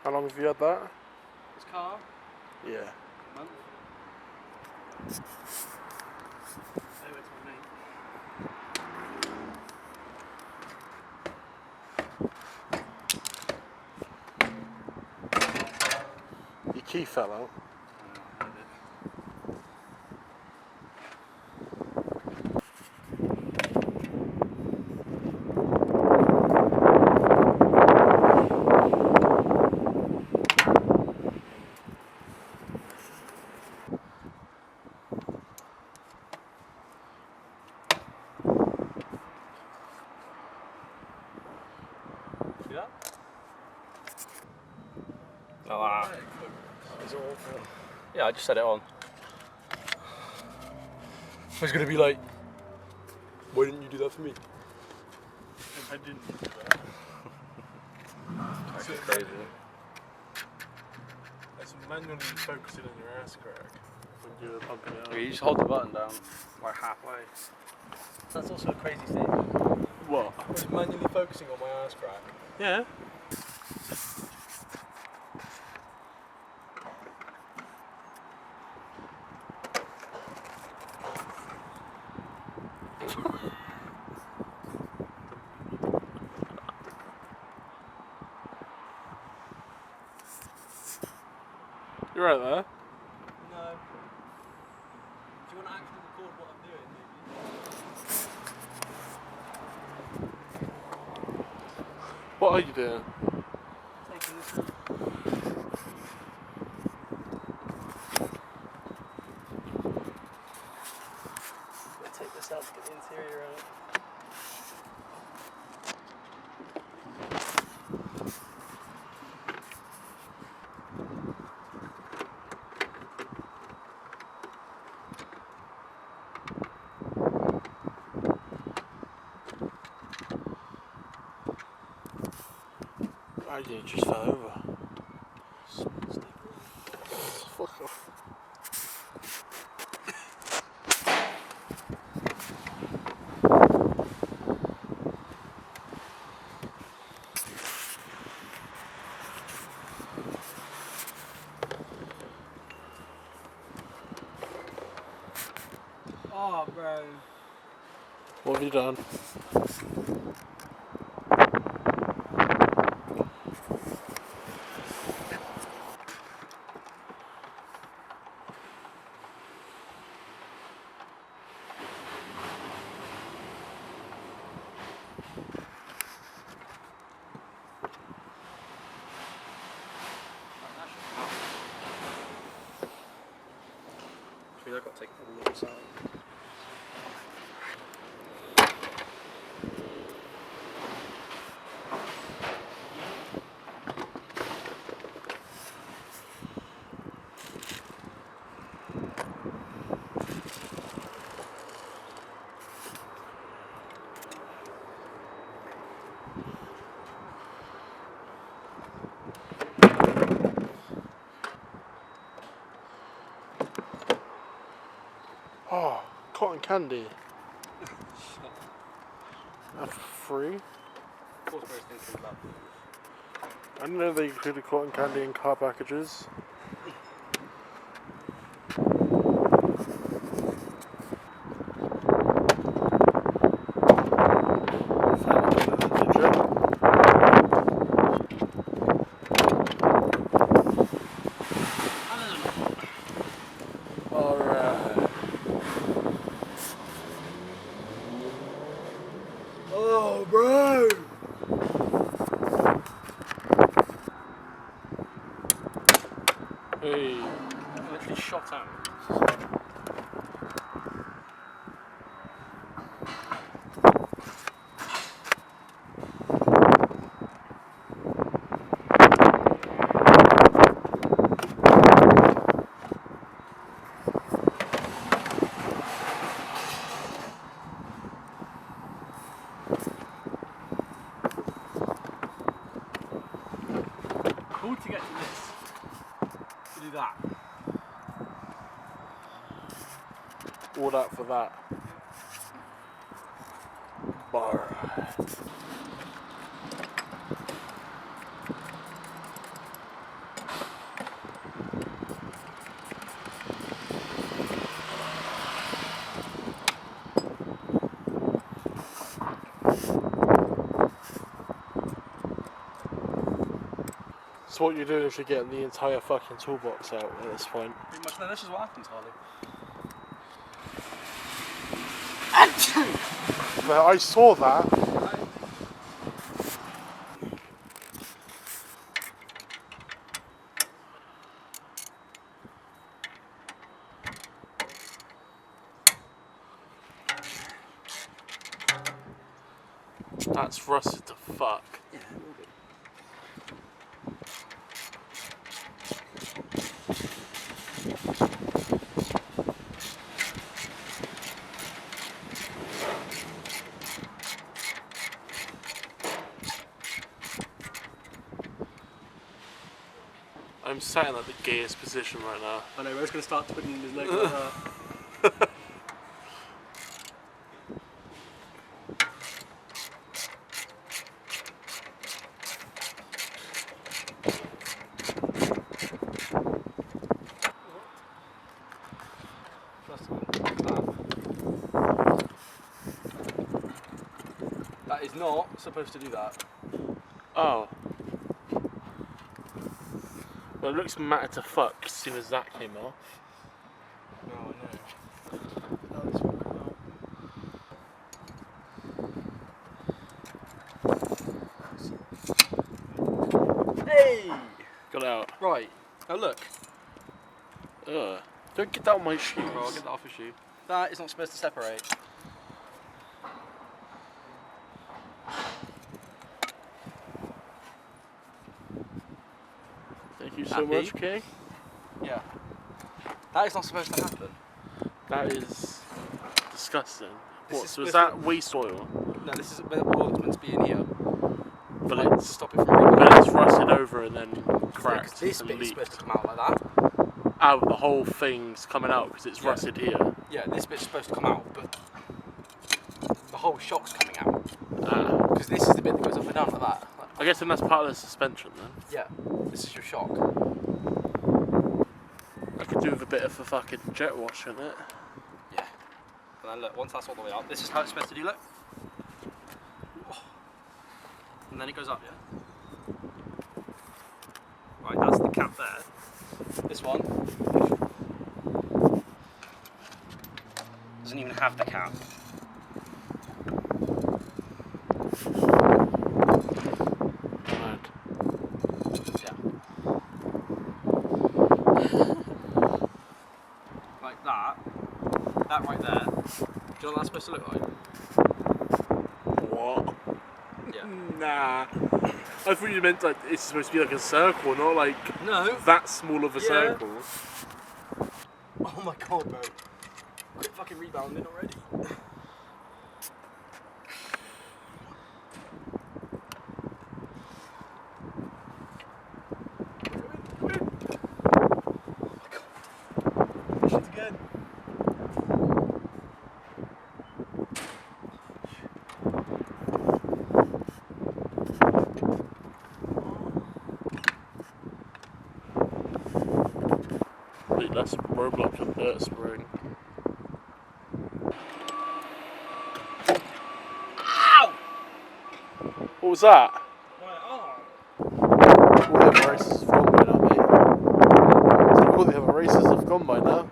How long have you had that? This car? Yeah. A month. Oh, it's my mate. Your key fell out. I heard it. See that? Oh, wow. It's awful. Yeah, I just set it on. I was going to be like, why didn't you do that for me? I didn't do that. That's crazy. That's manually focusing on your ass crack when you're pumping it out. You just hold the button down like halfway. That's also a crazy thing. What? I was manually focusing on my ass crack. Yeah. You're right there. No. Do you want to actually record what I'm doing, maybe? What are you doing? Taking this route. I'll take this out to get the interior out. Oh, you just fell over. Fuck off. Oh, bro. What have you done? I've got to take all of this out. Oh, cotton candy. That's free. Of course, I was thinking about this. I didn't know they included cotton candy in car packages. Alright. Oh, bro! Hey. Literally shot out. Cool to get to this. To do that. All that for that. Bar. So what you're doing is you're getting the entire fucking toolbox out at this point. Pretty much. No, this is what happens, Harley. But I saw that. That's rusted to fuck. Yeah, it will be. I'm sat in like the gayest position right now. I know, Ro's going to start twiddling his leg like that. That is not supposed to do that. Oh. Well, it looks matter to fuck as soon as that came off. No, I know. Now this one come out. Hey! Got it out. Right. Now look. Ugh. Don't get that on my shoes. Bro, I'll get that off your shoe. That is not supposed to separate. Thank you so Happy? much, Kay. Yeah. That is not supposed to happen. That is disgusting. This What, is so is supposed that waste oil? No, this is all that's meant to be in here. But Like, to it's, stop it from rebounding. but it's rusted over and then cracked This and bit is leaked. supposed to come out like that. Out, the whole thing's coming out because it's Yeah. rusted here. Yeah, this bit's supposed to come out, but the whole shock's coming out. Ah. Because this is the bit that goes up and down like that. Like, I guess then that's part of the suspension then. yeah, this is your shock. I could do with a bit of a fucking jet wash, shouldn't it? Yeah. And then look, once that's all the way up, this is how it's supposed to do, look. And then it goes up, yeah? Right, that's the cap there. This one doesn't even have the cap. Mad. Yeah. Like that. That right there. Do you know what that's supposed to look like? What? Yeah. Nah. I thought you meant like it's supposed to be like a circle, not like No. that small of a Yeah. circle. Oh my god, bro. Quit fucking rebounding already. Push it again. Wait, that's Roblox and dirt spraying. Ow! What was that? My arm. All the other races have gone by now, mate. So all the other races have gone by now.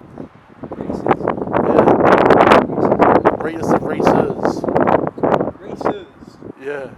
Yeah. Races of racers. Racers. Yeah.